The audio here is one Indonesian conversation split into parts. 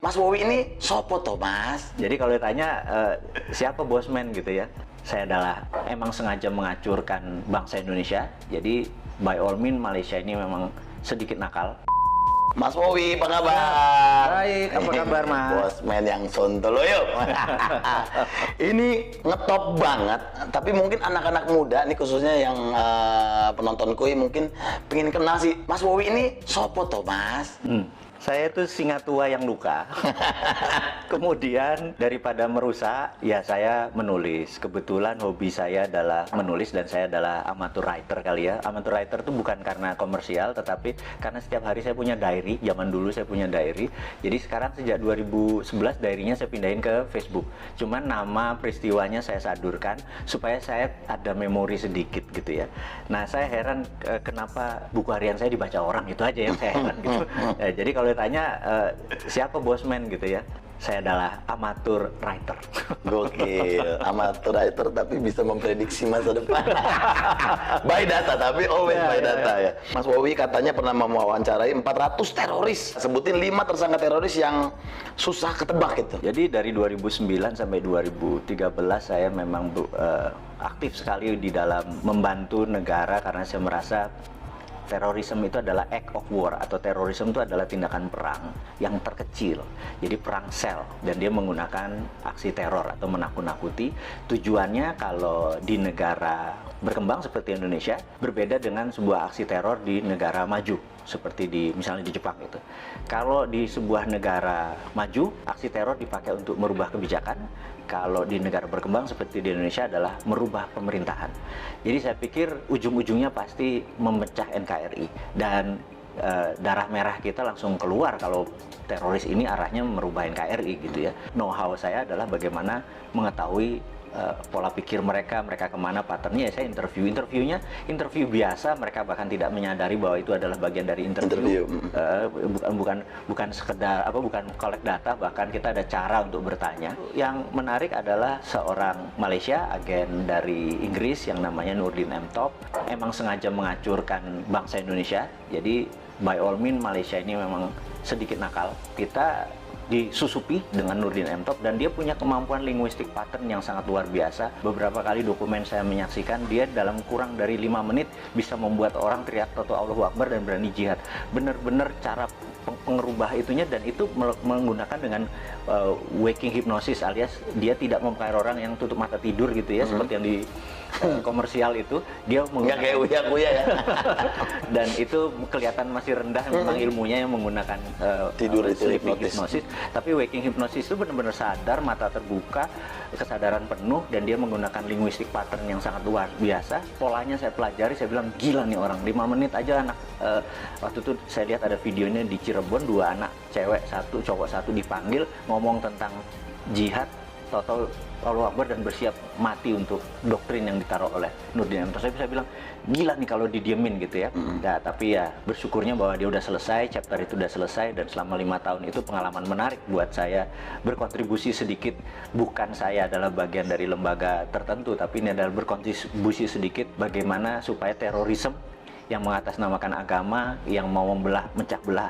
Mas Wowi ini sopo toh Mas? Jadi kalau ditanya siapa Bosman gitu ya, saya adalah emang sengaja mengacurkan bangsa Indonesia. Jadi by all means Malaysia ini memang sedikit nakal. Mas Wowi, apa kabar? Baik, apa kabar Mas? Bosman yang sontoloyo. Ini ngetop banget, tapi mungkin anak-anak muda nih khususnya yang penontonku mungkin pengen kenal sih. Mas Wowi ini sopo toh Mas? Saya itu singa tua yang luka. Kemudian daripada merusak, ya saya menulis. Kebetulan hobi saya adalah menulis dan saya adalah amateur writer kali ya. Amateur writer itu bukan karena komersial, tetapi karena setiap hari saya punya diary. Zaman dulu saya punya diary. Jadi sekarang sejak 2011 diary-nya saya pindahin ke Facebook. Cuman nama peristiwanya saya sadurkan supaya saya ada memori sedikit gitu ya. Nah saya heran kenapa buku harian saya dibaca orang, itu aja yang saya heran gitu. Jadi kalau tanya siapa Bosman gitu ya, saya adalah amatur writer. Gokil, amatur writer tapi bisa memprediksi masa depan. By data, tapi always by data ya. Mas Wowi katanya pernah mewawancarai 400 teroris. Sebutin 5 tersangka teroris yang susah ketebak gitu. Jadi dari 2009 sampai 2013 saya memang aktif sekali di dalam membantu negara karena saya merasa terorisme itu adalah act of war, atau terorisme itu adalah tindakan perang yang terkecil. Jadi perang sel, dan dia menggunakan aksi teror atau menakut-nakuti. Tujuannya kalau di negara berkembang seperti Indonesia berbeda dengan sebuah aksi teror di negara maju seperti misalnya di Jepang itu. Kalau di sebuah negara maju, aksi teror dipakai untuk merubah kebijakan. Kalau di negara berkembang seperti di Indonesia adalah merubah pemerintahan. Jadi saya pikir ujung-ujungnya pasti memecah NKRI, dan darah merah kita langsung keluar kalau teroris ini arahnya merubah NKRI gitu ya. Know-how saya adalah bagaimana mengetahui pola pikir mereka kemana, patternnya. Ya saya interviewnya interview biasa, mereka bahkan tidak menyadari bahwa itu adalah bagian dari interview. Bukan sekedar bukan collect data, bahkan kita ada cara untuk bertanya. Yang menarik adalah seorang Malaysia, agen dari Inggris yang namanya Nurdin M. Top, emang sengaja mengacurkan bangsa Indonesia. Jadi by all means Malaysia ini memang sedikit nakal. Kita disusupi dengan Nurdin M. Top, dan dia punya kemampuan linguistik pattern yang sangat luar biasa. Beberapa kali dokumen saya menyaksikan, dia dalam kurang dari 5 menit bisa membuat orang teriak Toto Allahu Akbar dan berani jihad. Bener-bener cara pengerubah itunya, dan itu menggunakan dengan waking hypnosis, alias dia tidak mempengaruhi orang yang tutup mata tidur gitu ya, seperti yang di komersial itu. Dia nggak kayak uya-uya ya. Dan itu kelihatan masih rendah memang ilmunya yang menggunakan tidur itu hipnosis. Tapi waking hypnosis itu benar-benar sadar, mata terbuka, kesadaran penuh, dan dia menggunakan linguistik pattern yang sangat luar biasa. Polanya saya pelajari, saya bilang gila nih orang, 5 menit aja anak. Waktu itu saya lihat ada videonya di Cirebon, 2 anak, cewek 1, cowok 1 dipanggil ngomong tentang jihad, Toto Allahu Akbar, dan bersiap mati untuk doktrin yang ditaruh oleh Nurdin M. Top. Saya bisa bilang gila nih kalau didiemin gitu ya. Nah, tapi ya bersyukurnya bahwa dia udah selesai, chapter itu udah selesai, dan selama 5 tahun itu pengalaman menarik buat saya, berkontribusi sedikit. Bukan saya adalah bagian dari lembaga tertentu, tapi ini adalah berkontribusi sedikit bagaimana supaya terorisme yang mengatasnamakan agama, yang mau mencah belah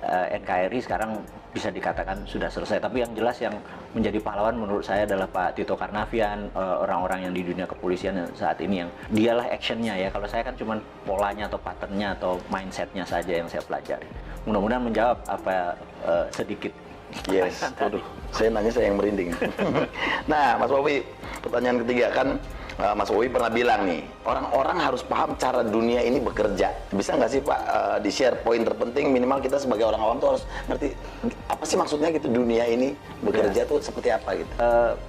NKRI sekarang bisa dikatakan sudah selesai. Tapi yang jelas yang menjadi pahlawan menurut saya adalah Pak Tito Karnavian, orang-orang yang di dunia kepolisian saat ini, yang dialah actionnya ya. Kalau saya kan cuma polanya atau patternnya atau mindsetnya saja yang saya pelajari. Mudah-mudahan menjawab apa sedikit. Yes, aduh, saya nanya saya yang merinding. Nah, Mas Wowi, pertanyaan ketiga kan, Mas Wowi pernah bilang nih, orang-orang harus paham cara dunia ini bekerja. Bisa nggak sih Pak di-share poin terpenting, minimal kita sebagai orang awam tuh harus ngerti apa sih maksudnya gitu, dunia ini bekerja tuh seperti apa gitu.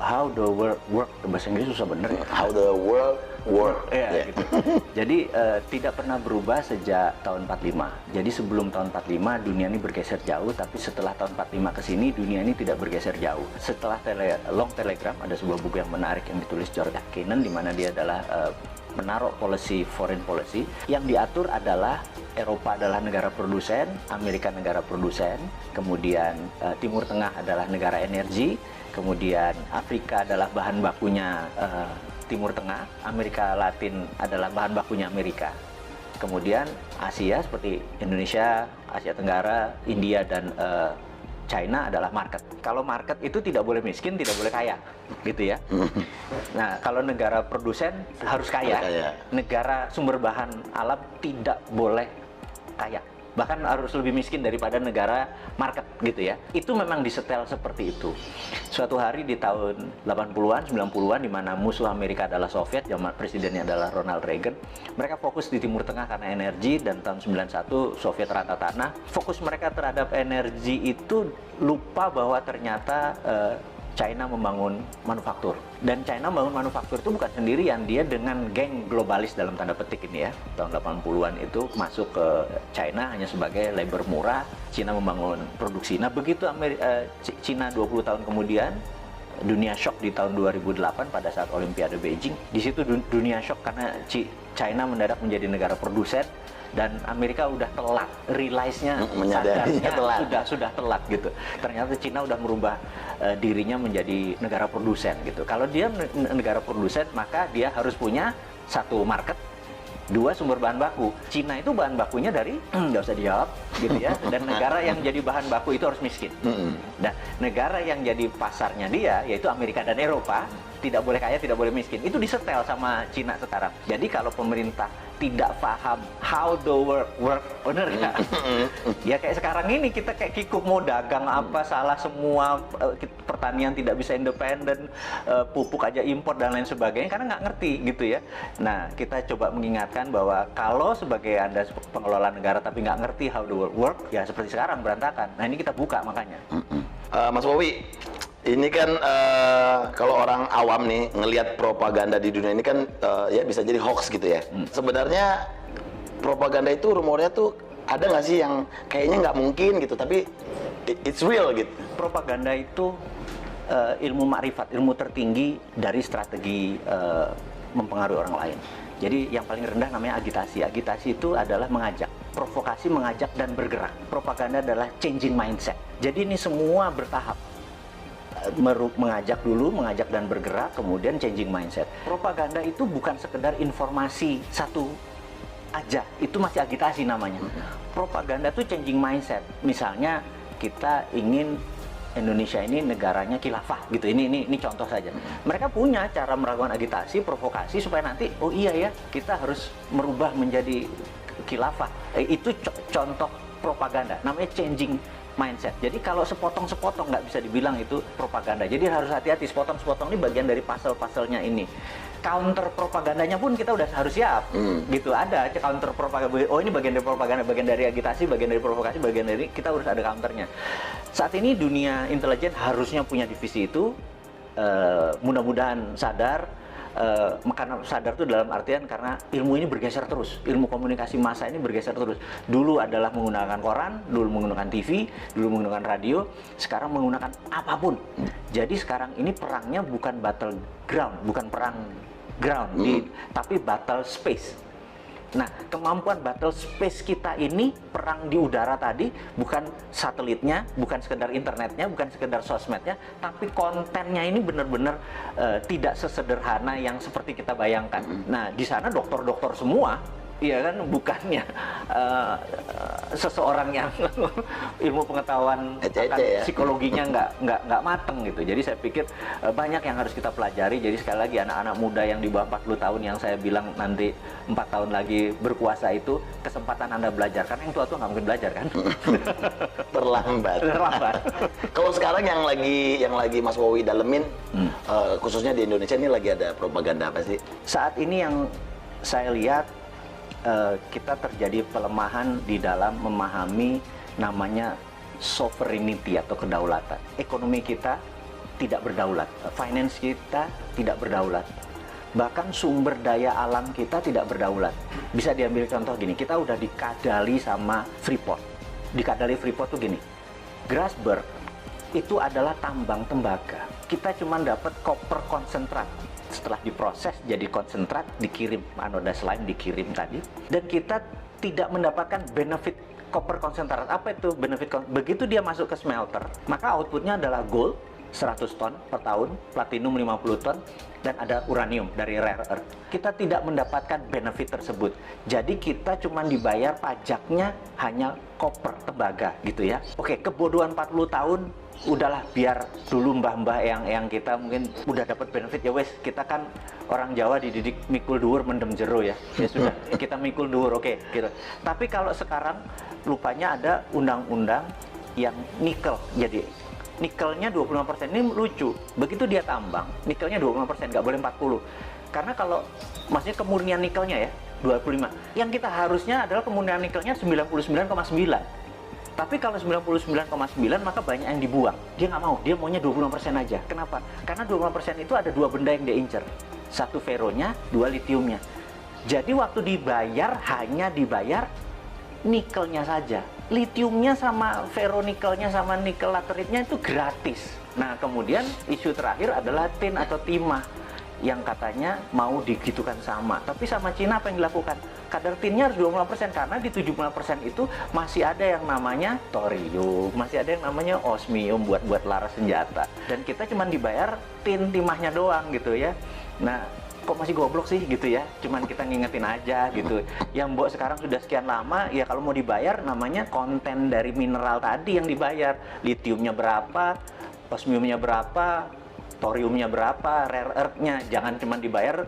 How the world work, bahasa Inggris susah bener ya. How the world work. Gitu. Jadi tidak pernah berubah sejak tahun 45. Jadi sebelum tahun 45 dunia ini bergeser jauh, tapi setelah tahun 45 ke sini dunia ini tidak bergeser jauh. Setelah Long Telegram, ada sebuah buku yang menarik yang ditulis George Kennan, di mana dia adalah menaruh foreign policy yang diatur adalah Eropa adalah negara produsen, Amerika negara produsen, kemudian Timur Tengah adalah negara energi, kemudian Afrika adalah bahan bakunya Timur Tengah, Amerika Latin adalah bahan bakunya Amerika, kemudian Asia seperti Indonesia, Asia Tenggara, India, dan China adalah market. Kalau market itu tidak boleh miskin, tidak boleh kaya, gitu ya. Nah, kalau negara produsen harus kaya. Negara sumber bahan alam tidak boleh kaya. Bahkan harus lebih miskin daripada negara market, gitu ya. Itu memang disetel seperti itu. Suatu hari di tahun 80-an, 90-an, di mana musuh Amerika adalah Soviet, zaman presidennya adalah Ronald Reagan, mereka fokus di Timur Tengah karena energi, dan tahun 91 Soviet rata tanah. Fokus mereka terhadap energi itu lupa bahwa ternyata China membangun manufaktur. Dan China membangun manufaktur itu bukan sendirian, dia dengan geng globalis dalam tanda petik ini ya. Tahun 80-an itu masuk ke China hanya sebagai labor murah, China membangun produksi. Nah, begitu China 20 tahun kemudian, dunia shock di tahun 2008 pada saat Olimpiade Beijing. Di situ dunia shock karena China mendadak menjadi negara produsen, dan Amerika udah telat, realize-nya, menyadarinya telat. Sudah telat gitu. Ternyata Cina udah merubah dirinya menjadi negara produsen gitu. Kalau dia negara produsen, maka dia harus punya satu market, dua sumber bahan baku. Cina itu bahan bakunya dari nggak usah dijawab gitu ya. Dan negara yang jadi bahan baku itu harus miskin. Dan negara yang jadi pasarnya dia yaitu Amerika dan Eropa tidak boleh kaya, tidak boleh miskin. Itu disetel sama Cina sekarang. Jadi kalau pemerintah tidak paham how the work, bener nggak? Ya kayak sekarang ini kita kayak kikuk mau dagang apa salah semua, pertanian tidak bisa independen, pupuk aja impor dan lain sebagainya karena nggak ngerti gitu ya. Nah, kita coba mengingatkan bahwa kalau sebagai Anda pengelola negara tapi nggak ngerti how the work, ya seperti sekarang berantakan. Nah, ini kita buka makanya. Mas Wowi, ini kan kalau orang awam nih ngelihat propaganda di dunia ini kan ya bisa jadi hoax gitu ya. Sebenarnya propaganda itu rumornya tuh ada nggak sih yang kayaknya nggak mungkin gitu, tapi it's real gitu. Propaganda itu ilmu makrifat, ilmu tertinggi dari strategi mempengaruhi orang lain. Jadi yang paling rendah namanya agitasi. Agitasi itu adalah mengajak, provokasi mengajak dan bergerak. Propaganda adalah changing mindset. Jadi ini semua bertahap. Mengajak dulu, mengajak dan bergerak, kemudian changing mindset. Propaganda itu bukan sekedar informasi satu aja, itu masih agitasi namanya. Propaganda itu changing mindset. Misalnya kita ingin Indonesia ini negaranya khilafah gitu. Ini contoh saja. Mereka punya cara melakukan agitasi, provokasi supaya nanti oh iya ya, kita harus merubah menjadi khilafah. Itu contoh propaganda. Namanya changing mindset. Jadi kalau sepotong-sepotong nggak bisa dibilang itu propaganda. Jadi harus hati-hati, sepotong-sepotong ini bagian dari pasal-pasalnya ini. Counter propagandanya pun kita udah harus siap. Gitu, ada counter propaganda. Oh, ini bagian dari propaganda, bagian dari agitasi, bagian dari provokasi, bagian dari kita harus ada counternya. Saat ini dunia intelijen harusnya punya divisi itu. Mudah-mudahan sadar. Karena sadar itu dalam artian karena ilmu ini bergeser terus, ilmu komunikasi massa ini bergeser terus. Dulu adalah menggunakan koran, dulu menggunakan TV, dulu menggunakan radio, sekarang menggunakan apapun. Jadi sekarang ini perangnya bukan battle ground, bukan perang ground, tapi battle space. Nah, kemampuan battle space kita ini, perang di udara tadi, bukan satelitnya, bukan sekedar internetnya, bukan sekedar sosmednya, tapi kontennya ini benar-benar tidak sesederhana yang seperti kita bayangkan. Nah, di sana dokter-dokter semua, iya kan, bukannya seseorang yang ilmu pengetahuan akan psikologinya nggak mateng gitu. Jadi saya pikir banyak yang harus kita pelajari. Jadi sekali lagi anak-anak muda yang di bawah 40 tahun yang saya bilang nanti 4 tahun lagi berkuasa itu kesempatan Anda belajar, karena yang tua-tua nggak mungkin belajar kan. Terlambat. Kalau sekarang yang lagi Mas Wowi dalemin, khususnya di Indonesia ini lagi ada propaganda apa sih? Saat ini yang saya lihat kita terjadi pelemahan di dalam memahami namanya sovereignty atau kedaulatan. Ekonomi kita tidak berdaulat, finance kita tidak berdaulat, bahkan sumber daya alam kita tidak berdaulat. Bisa diambil contoh gini, kita udah dikadali sama Freeport. Dikadali Freeport tuh gini, Grasberg itu adalah tambang tembaga. Kita cuma dapat koper konsentrat. Setelah diproses jadi konsentrat, dikirim anoda slime, dikirim tadi, dan kita tidak mendapatkan benefit koper konsentrat. Apa itu benefit? Begitu dia masuk ke smelter, maka outputnya adalah gold, 100 ton per tahun, platinum 50 ton, dan ada uranium dari rare earth. Kita tidak mendapatkan benefit tersebut. Jadi kita cuma dibayar pajaknya hanya koper, tembaga gitu ya. Oke, kebodohan 40 tahun, udahlah biar dulu mbah-mbah yang kita mungkin udah dapat benefit ya wes, kita kan orang Jawa dididik mikul dhuwur mendem jero ya. Ya sudah, kita mikul dhuwur, oke gitu. Tapi kalau sekarang lupanya ada undang-undang yang nikel, jadi nikelnya 25%. Ini lucu, begitu dia tambang, nikelnya 25%, nggak boleh 40. Karena kalau, maksudnya kemurnian nikelnya ya, 25. Yang kita harusnya adalah kemurnian nikelnya 99,9. Tapi kalau 99,9 maka banyak yang dibuang. Dia nggak mau, dia maunya 25% aja. Kenapa? Karena 25% itu ada dua benda yang dia incer. Satu feronya, dua litiumnya. Jadi waktu dibayar, hanya dibayar nikelnya saja. Litiumnya sama feronikelnya sama nikel lateritnya itu gratis. Nah kemudian isu terakhir adalah tin atau timah yang katanya mau digitukan sama. Tapi sama Cina apa yang dilakukan? Kadar tinnya harus 25% karena di 75% itu masih ada yang namanya thorium, masih ada yang namanya osmium buat laras senjata. Dan kita cuma dibayar tin timahnya doang gitu ya. Nah kok masih goblok sih gitu ya, cuman kita ngingetin aja gitu. Yang mbok sekarang sudah sekian lama, ya kalau mau dibayar namanya konten dari mineral tadi yang dibayar. Litiumnya berapa, osmiumnya berapa, thoriumnya berapa, rare earth-nya. Jangan cuma dibayar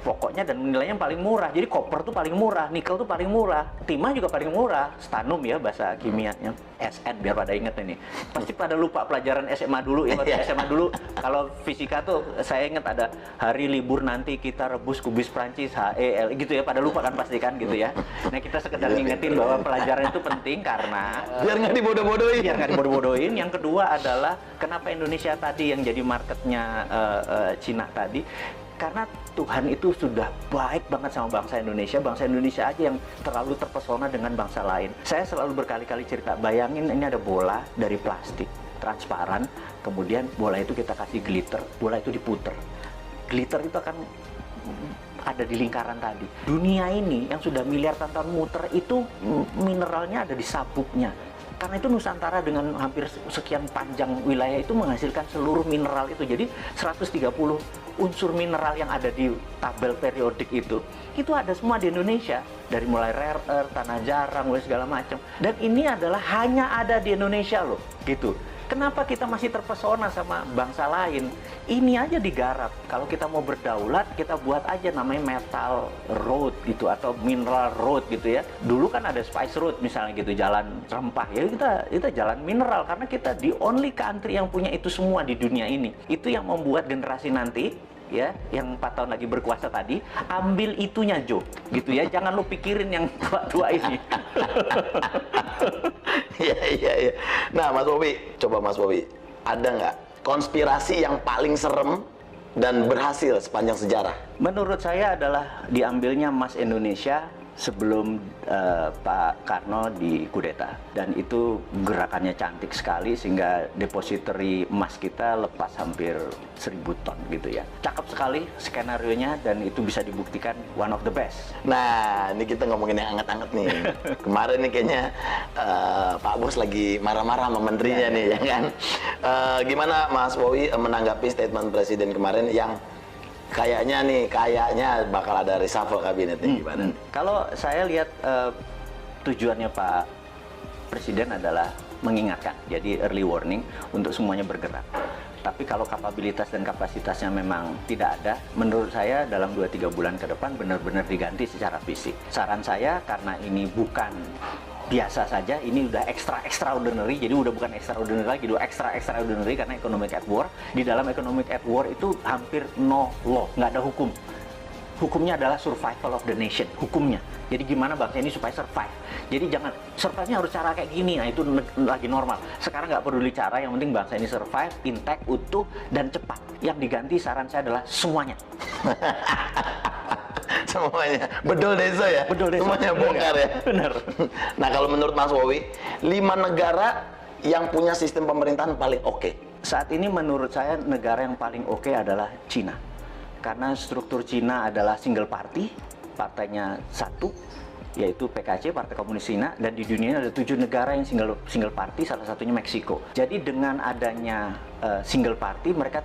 pokoknya dan nilainya paling murah. Jadi koper tuh paling murah, nikel tuh paling murah, timah juga paling murah, stannum ya bahasa kimianya, SN biar pada inget ini. Pasti pada lupa pelajaran SMA dulu ya. Waktu SMA dulu kalau fisika tuh saya inget ada hari libur nanti kita rebus kubis Prancis HEL gitu ya, pada lupa kan pasti kan gitu ya. Nah kita sekedar ngingetin bahwa pelajaran itu penting karena biar nggak dibodoh-bodohin. Biar nggak dibodoh-bodohin. Yang kedua adalah kenapa Indonesia tadi yang jadi marketnya Cina tadi, karena Tuhan itu sudah baik banget sama bangsa Indonesia aja yang terlalu terpesona dengan bangsa lain. Saya selalu berkali-kali cerita, bayangin ini ada bola dari plastik, transparan, kemudian bola itu kita kasih glitter, bola itu diputer. Glitter itu akan ada di lingkaran tadi. Dunia ini yang sudah miliar tahun muter itu mineralnya ada di sabuknya. Karena itu Nusantara dengan hampir sekian panjang wilayah itu menghasilkan seluruh mineral itu. Jadi 130 unsur mineral yang ada di tabel periodik itu ada semua di Indonesia. Dari mulai rare earth, tanah jarang, segala macam. Dan ini adalah hanya ada di Indonesia loh, gitu. Kenapa kita masih terpesona sama bangsa lain? Ini aja digarap. Kalau kita mau berdaulat, kita buat aja namanya metal road gitu atau mineral road gitu ya. Dulu kan ada spice road misalnya gitu, jalan rempah ya, kita jalan mineral karena kita the only country yang punya itu semua di dunia ini. Itu yang membuat generasi nanti ya, yang 4 tahun lagi berkuasa tadi, ambil itunya Jo, gitu ya. Jangan lu pikirin yang tua-tua ini. Iya. Nah, Mas Bobi, coba Mas Bobi, ada nggak konspirasi yang paling serem dan berhasil sepanjang sejarah? Menurut saya adalah diambilnya emas Indonesia sebelum Pak Karno dikudeta, dan itu gerakannya cantik sekali sehingga depository emas kita lepas hampir 1000 ton gitu ya. Cakep sekali skenarionya dan itu bisa dibuktikan one of the best. Nah, ini kita ngomongin yang anget-anget nih. Kemarin nih kayaknya Pak Bos lagi marah-marah sama menterinya nih, ya kan? Gimana Mas Bowi menanggapi statement Presiden kemarin yang kayaknya bakal ada reshuffle kabinetnya, gimana? Kalau saya lihat tujuannya Pak Presiden adalah mengingatkan, jadi early warning untuk semuanya bergerak. Tapi kalau kapabilitas dan kapasitasnya memang tidak ada, menurut saya dalam 2-3 bulan ke depan benar-benar diganti secara fisik. Saran saya, karena ini bukan biasa saja, ini udah extraordinary, jadi udah bukan extraordinary lagi, udah extraordinary karena economic at war. Di dalam economic at war itu hampir no law, nggak ada hukum. Hukumnya adalah survival of the nation, hukumnya. Jadi gimana bangsa ini supaya survive. Jadi jangan, survive-nya harus cara kayak gini, nah itu lagi normal. Sekarang nggak peduli cara, yang penting bangsa ini survive, intact, utuh, dan cepat. Yang diganti saran saya adalah semuanya. Semuanya, bedol desa ya? Bedol desa. Semuanya bongkar ya? Benar. Nah kalau menurut Mas Wowi, 5 negara yang punya sistem pemerintahan paling oke? Saat ini menurut saya negara yang paling oke adalah Cina. Karena struktur Cina adalah single party, partainya satu, yaitu PKC, Partai Komunis Cina, dan di dunia ada 7 negara yang single party, salah satunya Meksiko. Jadi dengan adanya single party, mereka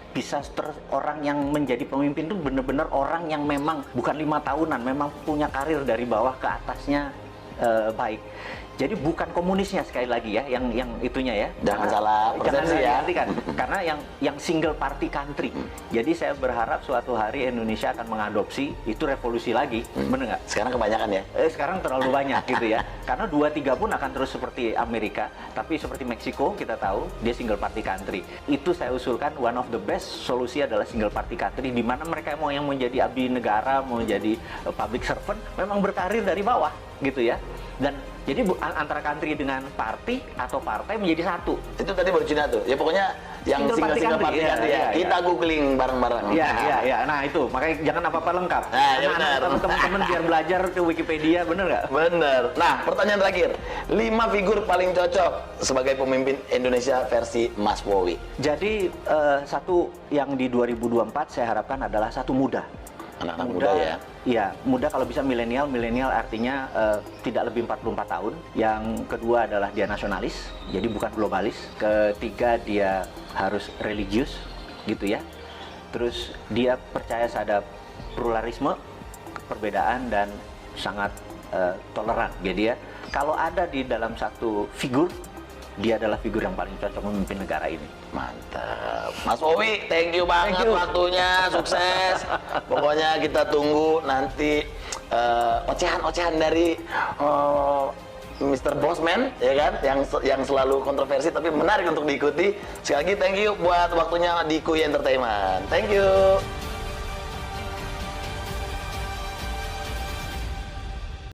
bisa orang yang menjadi pemimpin itu benar-benar orang yang memang bukan 5 tahunan, memang punya karir dari bawah ke atasnya baik. Jadi bukan komunisnya sekali lagi ya, yang itunya ya. Jangan salah persepsi ya. Kan? Karena yang single party country. Jadi saya berharap suatu hari Indonesia akan mengadopsi itu, revolusi lagi, bener nggak? Sekarang kebanyakan ya. Sekarang terlalu banyak gitu ya. Karena 2-3 pun akan terus seperti Amerika, tapi seperti Meksiko kita tahu dia single party country. Itu saya usulkan one of the best solusi adalah single party country, di mana mereka mau yang menjadi abdi negara, mau jadi public servant, memang berkarir dari bawah gitu ya. Dan jadi antara country dengan party atau partai menjadi satu. Itu tadi baru Cina tuh. Ya pokoknya yang single party country ya. Kita googling bareng-bareng. Iya. Nah itu, makanya jangan apa-apa lengkap. Nah, ya benar. Teman-teman biar belajar ke Wikipedia, bener nggak? Bener. Nah, pertanyaan terakhir. 5 figur paling cocok sebagai pemimpin Indonesia versi Mas Wowi. Jadi satu yang di 2024 saya harapkan adalah satu muda. Anak-anak muda ya? Iya, muda kalau bisa milenial. Milenial artinya tidak lebih 44 tahun. Yang kedua adalah dia nasionalis, jadi bukan globalis. Ketiga dia harus religius, gitu ya. Terus dia percaya terhadap pluralisme, perbedaan, dan sangat toleran. Jadi ya, kalau ada di dalam satu figur, dia adalah figur yang paling cocok memimpin negara ini. Mantap. Mas Wowi, thank you banget waktunya, sukses. Pokoknya kita tunggu nanti ocehan-ocehan dari Mr. Bosman, ya kan, yang selalu kontroversi tapi menarik untuk diikuti. Sekali lagi thank you buat waktunya di Kuy Entertainment. Thank you.